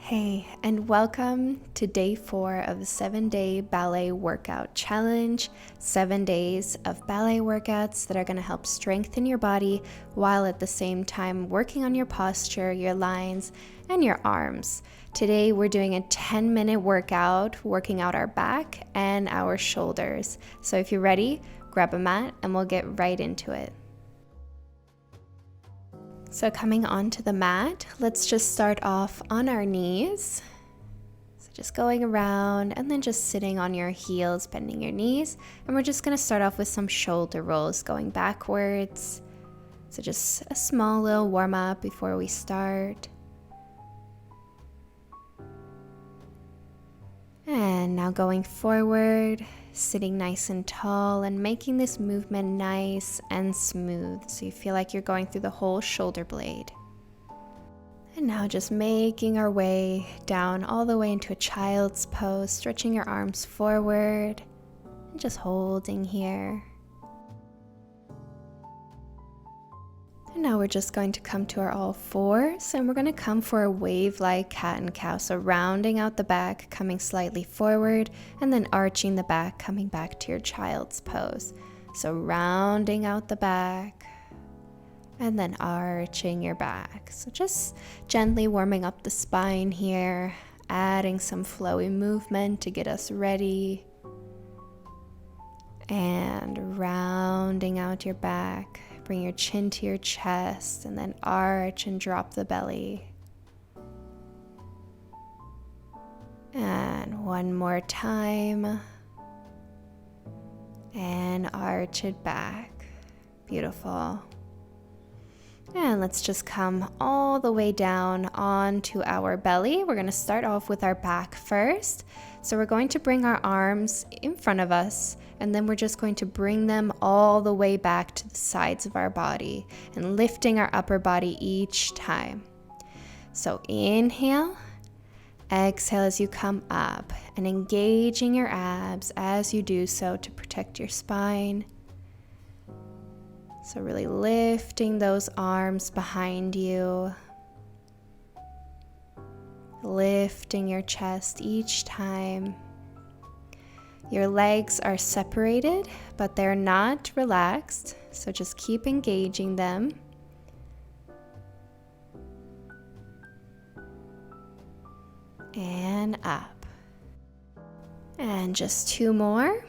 Hey, and welcome to day 4 of the 7-day ballet workout challenge. 7 days of ballet workouts that are going to help strengthen your body while at the same time working on your posture, your lines, and your arms. Today we're doing a 10-minute workout, working out our back and our shoulders. So if you're ready, grab a mat and we'll get right into it. So coming onto the mat, let's just start off on our knees. So just going around and then just sitting on your heels, bending your knees. And we're just going to start off with some shoulder rolls going backwards. So just a small little warm up before we start. And now going forward, sitting nice and tall and making this movement nice and smooth so you feel like you're going through the whole shoulder blade. And now just making our way down all the way into a child's pose, stretching your arms forward and just holding here. And now we're just going to come to our all fours and we're going to come for a wave-like cat and cow. So rounding out the back, coming slightly forward, and then arching the back, coming back to your child's pose. So rounding out the back and then arching your back. So just gently warming up the spine here, adding some flowy movement to get us ready. And rounding out your back. Bring your chin to your chest and then arch and drop the belly. And one more time. And arch it back. Beautiful. And let's just come all the way down onto our belly. We're going to start off with our back first. So we're going to bring our arms in front of us, and then we're just going to bring them all the way back to the sides of our body and lifting our upper body each time. So inhale, exhale as you come up and engaging your abs as you do so to protect your spine. So really lifting those arms behind you, lifting your chest each time. Your legs are separated, but they're not relaxed, so just keep engaging them. And up. And just 2 more.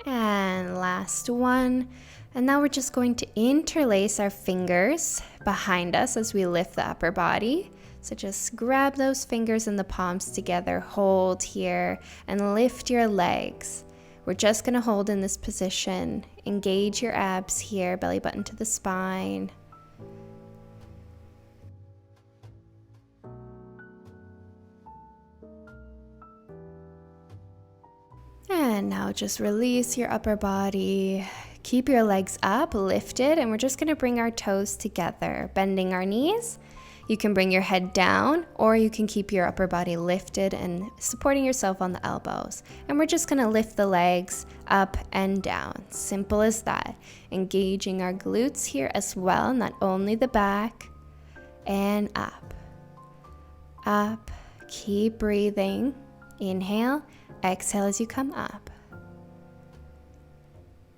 And last one. And now we're just going to interlace our fingers behind us as we lift the upper body. So just grab those fingers and the palms together, hold here, and lift your legs. We're just going to hold in this position. Engage your abs here, belly button to the spine. And now just release your upper body. Keep your legs up, lifted, and we're just going to bring our toes together, bending our knees. You can bring your head down, or you can keep your upper body lifted and supporting yourself on the elbows. And we're just going to lift the legs up and down. Simple as that. Engaging our glutes here as well, not only the back. And up. Up. Keep breathing. Inhale. Exhale as you come up.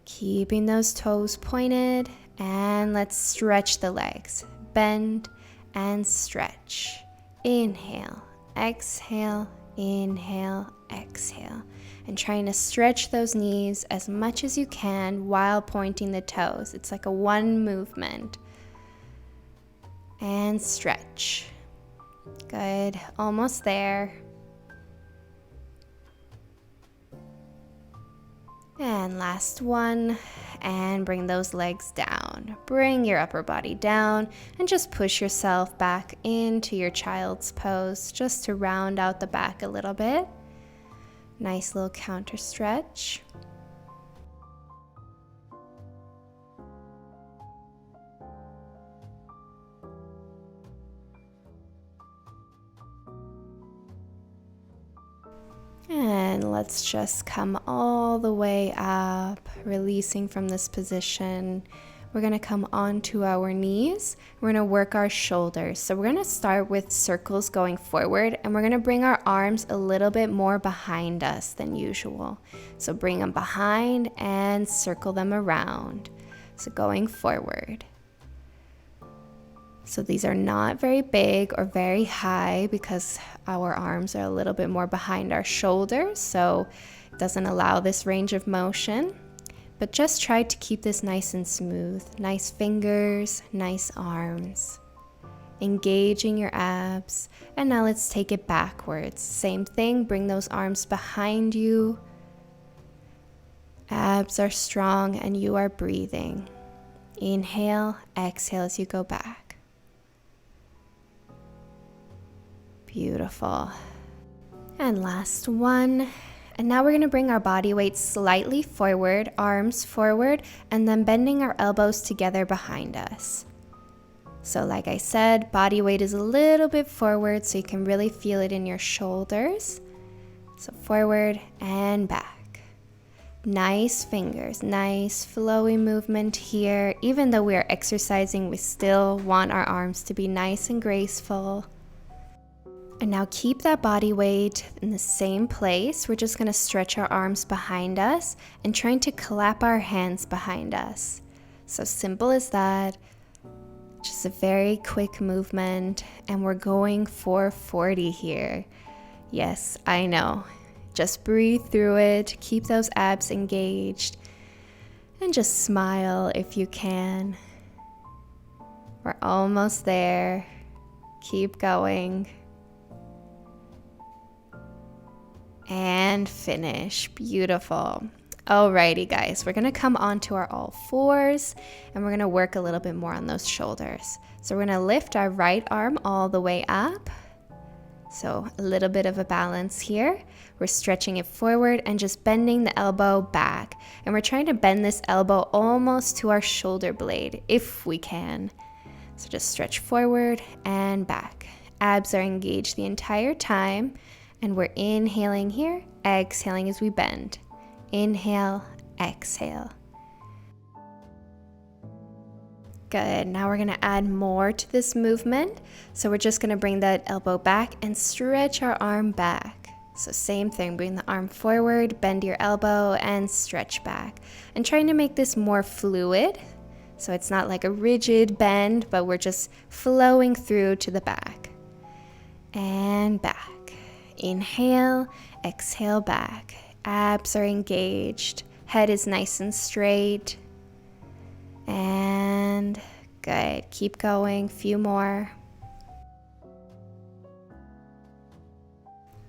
Keeping those toes pointed, and let's stretch the legs. Bend and stretch. Inhale, exhale, inhale, exhale. And trying to stretch those knees as much as you can while pointing the toes. It's like a one movement. And stretch. Good, almost there. And last one, and bring those legs down. Bring your upper body down and just push yourself back into your child's pose just to round out the back a little bit. Nice little counter stretch. And let's just come all the way up, releasing from this position. we're gonna come onto our knees. We're gonna work our shoulders. So we're gonna start with circles going forward, and we're gonna bring our arms a little bit more behind us than usual. So bring them behind and circle them around. So going forward. So these are not very big or very high because our arms are a little bit more behind our shoulders, so it doesn't allow this range of motion. But just try to keep this nice and smooth. Nice fingers, nice arms. Engaging your abs. And now let's take it backwards. Same thing, bring those arms behind you. Abs are strong and you are breathing. Inhale, exhale as you go back. Beautiful. And last one. And now we're going to bring our body weight slightly forward, arms forward, and then bending our elbows together behind us. So like I said, body weight is a little bit forward so you can really feel it in your shoulders. So forward and back. Nice fingers, nice flowy movement here. Even though we are exercising, we still want our arms to be nice and graceful. And now keep that body weight in the same place. We're just going to stretch our arms behind us and trying to clap our hands behind us. So simple as that. Just a very quick movement. And we're going for 40 here. Yes, I know. Just breathe through it. Keep those abs engaged. And just smile if you can. We're almost there. Keep going. And finish. Beautiful. Alrighty guys, we're gonna come onto our all fours and we're gonna work a little bit more on those shoulders. So we're gonna lift our right arm all the way up. So a little bit of a balance here. We're stretching it forward and just bending the elbow back. And we're trying to bend this elbow almost to our shoulder blade if we can. So just stretch forward and back. Abs are engaged the entire time. And we're inhaling here, exhaling as we bend. Inhale, exhale. Good. Now we're going to add more to this movement. So we're just going to bring that elbow back and stretch our arm back. So same thing, bring the arm forward, bend your elbow and stretch back. And trying to make this more fluid. So it's not like a rigid bend, but we're just flowing through to the back. And back. Inhale, exhale back. Abs are engaged. Head is nice and straight. And good. Keep going. Few more.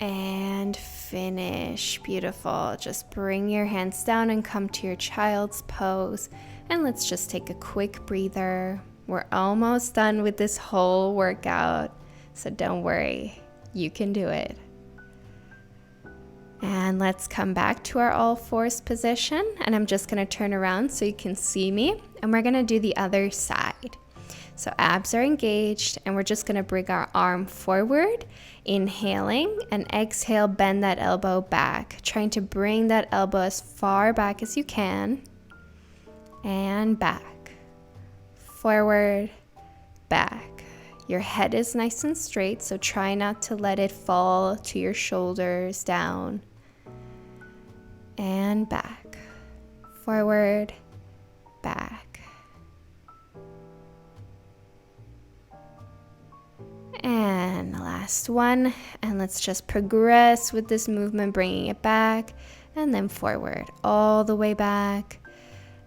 And finish. Beautiful. Just bring your hands down and come to your child's pose. And let's just take a quick breather. We're almost done with this whole workout. So don't worry. You can do it. And let's come back to our all fours position. And I'm just going to turn around so you can see me. And we're going to do the other side. So abs are engaged and we're just going to bring our arm forward, inhaling, and exhale, bend that elbow back. Trying to bring that elbow as far back as you can. And back. Forward, back. Your head is nice and straight, so try not to let it fall to your shoulders, down. And back. Forward, back. And the last one. And let's just progress with this movement, bringing it back. And then forward, all the way back.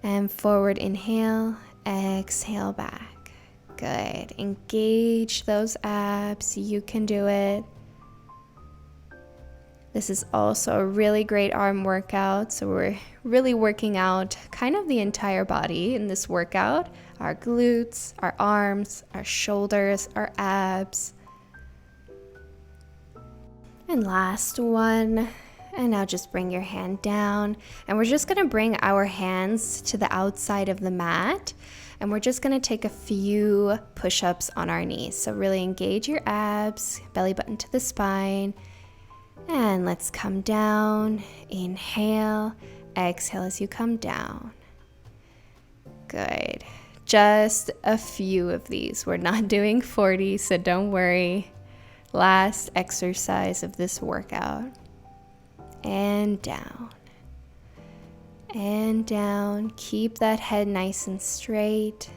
And forward, inhale, exhale, back. Good. Engage those abs. You can do it. This is also a really great arm workout. So we're really working out kind of the entire body in this workout. Our glutes, our arms, our shoulders, our abs. And last one. And now just bring your hand down. And we're just going to bring our hands to the outside of the mat. And we're just going to take a few push-ups on our knees. So really engage your abs, belly button to the spine. And let's come down. Inhale, exhale as you come down. Good. Just a few of these. We're not doing 40, so don't worry. Last exercise of this workout. And down. And down. Keep that head nice and straight.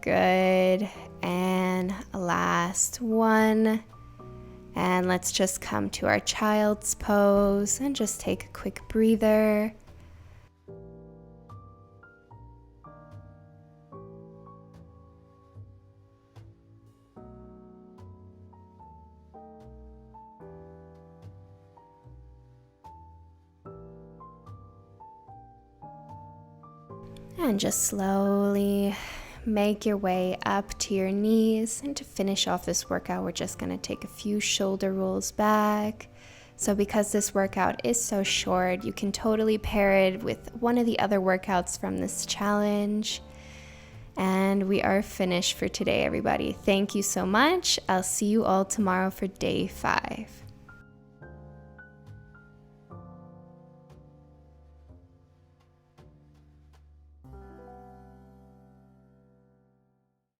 Good. And last one. And let's just come to our child's pose and just take a quick breather. And just slowly make your way up to your knees. And to finish off this workout, we're just going to take a few shoulder rolls back. So because this workout is so short, you can totally pair it with one of the other workouts from this challenge. And we are finished for today, everybody. Thank you so much. I'll see you all tomorrow for day 5.